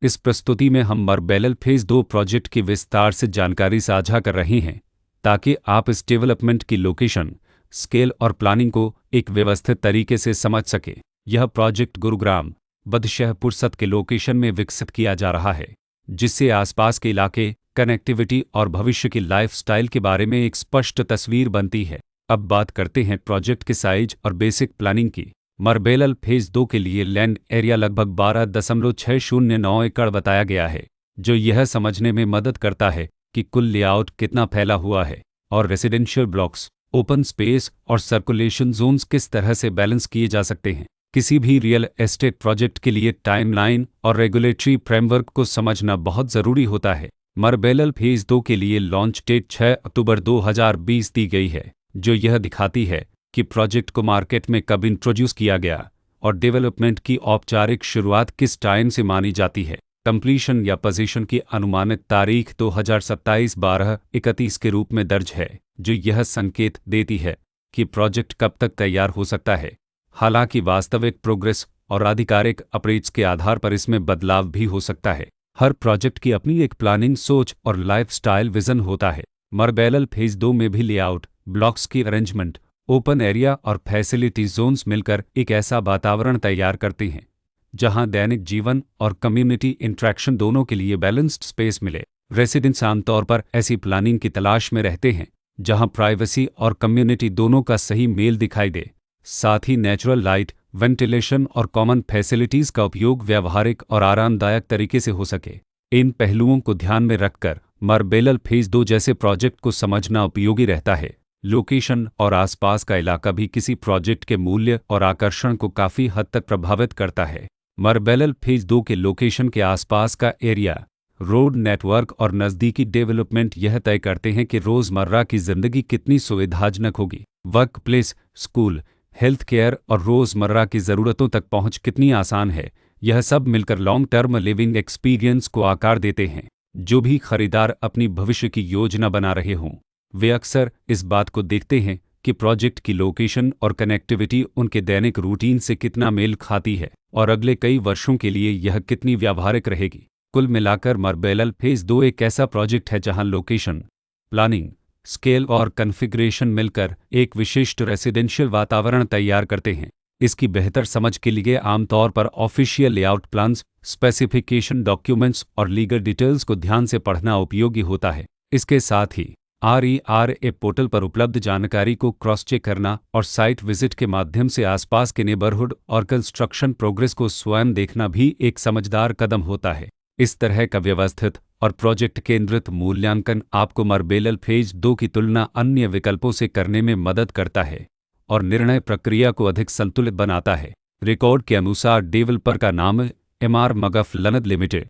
इस प्रस्तुति में हम मरबेलल फेज़ 2 प्रोजेक्ट की विस्तार से जानकारी साझा कर रहे हैं ताकि आप इस डेवलपमेंट की लोकेशन, स्केल और प्लानिंग को एक व्यवस्थित तरीके से समझ सकें। यह प्रोजेक्ट गुरुग्राम, बदशहपुर सत के लोकेशन में विकसित किया जा रहा है, जिससे आसपास के इलाके, कनेक्टिविटी और भविष्य की लाइफस्टाइल के बारे में एक स्पष्ट तस्वीर बनती है। अब बात करते हैं प्रोजेक्ट के साइज और बेसिक प्लानिंग की। मरबेलल फेज़ 2 के लिए लैंड एरिया लगभग 12.609 एकड़ बताया गया है, जो यह समझने में मदद करता है कि कुल लेआउट कितना फैला हुआ है और रेसिडेंशियल ब्लॉक्स, ओपन स्पेस और सर्कुलेशन जोन्स किस तरह से बैलेंस किए जा सकते हैं। किसी भी रियल एस्टेट प्रोजेक्ट के लिए टाइमलाइन और रेगुलेटरी फ्रेमवर्क को समझना बहुत ज़रूरी होता है। मरबेलल फेज़ 2 के लिए लॉन्च डेट 6 अक्टूबर 2020 दी गई है, जो यह दिखाती है कि प्रोजेक्ट को मार्केट में कब इंट्रोड्यूस किया गया और डेवलपमेंट की औपचारिक शुरुआत किस टाइम से मानी जाती है। कंप्लीशन या पोजीशन की अनुमानित तारीख 2027-12-31 के रूप में दर्ज है, जो यह संकेत देती है कि प्रोजेक्ट कब तक तैयार हो सकता है। हालांकि वास्तविक प्रोग्रेस और आधिकारिक अपडेट्स के आधार पर इसमें बदलाव भी हो सकता है। हर प्रोजेक्ट की अपनी एक प्लानिंग सोच और लाइफस्टाइल विजन होता है। मरबेलल फेज़ 2 में भी लेआउट, ब्लॉक्स की अरेंजमेंट, ओपन एरिया और फैसिलिटी जोन्स मिलकर एक ऐसा वातावरण तैयार करते हैं जहां दैनिक जीवन और कम्युनिटी इंटरेक्शन दोनों के लिए बैलेंस्ड स्पेस मिले। रेसिडेंट्स आमतौर पर ऐसी प्लानिंग की तलाश में रहते हैं जहां प्राइवेसी और कम्युनिटी दोनों का सही मेल दिखाई दे। साथ ही नेचुरल लाइट, वेंटिलेशन और कॉमन फैसिलिटीज़ का उपयोग व्यावहारिक और आरामदायक तरीके से हो सके। इन पहलुओं को ध्यान में रखकर मरबेलल फेज़ 2 जैसे प्रोजेक्ट को समझना उपयोगी रहता है। लोकेशन और आसपास का इलाका भी किसी प्रोजेक्ट के मूल्य और आकर्षण को काफ़ी हद तक प्रभावित करता है। मरबेलल फेज़ 2 के लोकेशन के आसपास का एरिया, रोड नेटवर्क और नज़दीकी डेवलपमेंट यह तय करते हैं कि रोज़मर्रा की ज़िंदगी कितनी सुविधाजनक होगी। Work place, school, health care और रोज़मर्रा की ज़रूरतों तक पहुंच कितनी आसान है। यह सब मिलकर लॉन्ग टर्म लिविंग एक्सपीरियंस को आकार देते हैं। जो भी खरीदार अपनी भविष्य की योजना बना रहे हों, वे अक्सर इस बात को देखते हैं कि प्रोजेक्ट की लोकेशन और कनेक्टिविटी उनके दैनिक रूटीन से कितना मेल खाती है और अगले कई वर्षों के लिए यह कितनी व्यावहारिक रहेगी। कुल मिलाकर मरबेलल फेज़ 2 एक ऐसा प्रोजेक्ट है जहां लोकेशन, प्लानिंग, स्केल और कॉन्फ़िगरेशन मिलकर एक विशिष्ट रेसिडेंशियल वातावरण तैयार करते हैं। इसकी बेहतर समझ के लिए आमतौर पर official layout plans, specification documents और लीगल डिटेल्स को ध्यान से पढ़ना उपयोगी होता है। इसके साथ ही RERA पोर्टल पर उपलब्ध जानकारी को क्रॉस चेक करना और साइट विजिट के माध्यम से आसपास के नेबरहुड और कंस्ट्रक्शन प्रोग्रेस को स्वयं देखना भी एक समझदार कदम होता है। इस तरह का व्यवस्थित और प्रोजेक्ट केंद्रित मूल्यांकन आपको मरबेलल फेज़ 2 की तुलना अन्य विकल्पों से करने में मदद करता है और निर्णय प्रक्रिया को अधिक संतुलित बनाता है। रिकॉर्ड के अनुसार डेवलपर का नाम MR मगफ लनद लिमिटेड